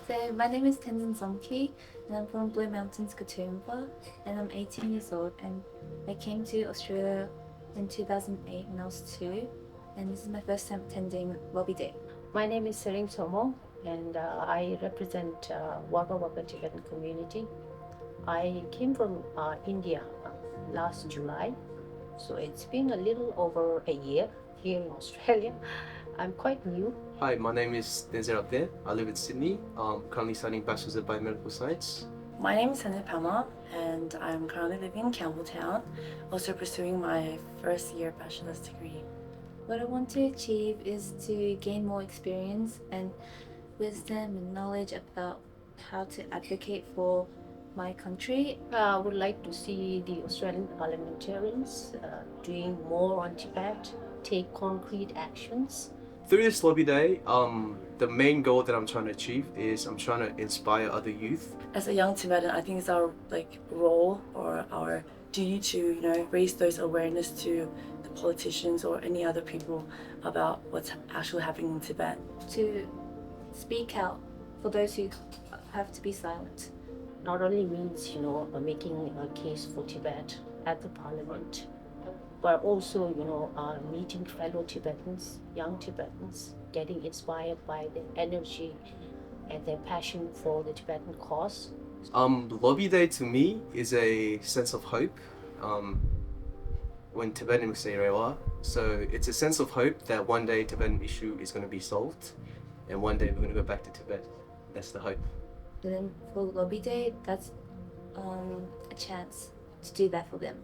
So my name is Tenzin Somki and I'm from Blue Mountains, Katoomba, and I'm 18 years old and I came to Australia in 2008 when I was 2, and this is my first time attending Lobby Day. My name is Sering Somo, and I represent Waka Waka Tibetan community. I came from India last July, so it's been a little over a year here in Australia. I'm quite new. Hi, my name is Denzel Abdel. I live in Sydney. I'm currently studying Bachelor's of Biomedical Science. My name is Sanit Pama, and I'm currently living in Campbelltown, also pursuing my first year bachelor's degree. What I want to achieve is to gain more experience and wisdom and knowledge about how to advocate for my country. I would like to see the Australian parliamentarians doing more on Tibet, take concrete actions. Through this lobby day, the main goal that I'm trying to achieve is I'm trying to inspire other youth. As a young Tibetan, I think it's our role or our duty to raise those awareness to the politicians or any other people about what's actually happening in Tibet. To speak out for those who have to be silent. Not only means making a case for Tibet at the parliament, but also meeting fellow Tibetans, young Tibetans, getting inspired by their energy and their passion for the Tibetan cause. Lobby Day to me is a sense of hope. When Tibetan we say rewa, so it's a sense of hope that one day Tibetan issue is going to be solved, and one day we're going to go back to Tibet. That's the hope. And then for Lobby Day, that's a chance to do that for them.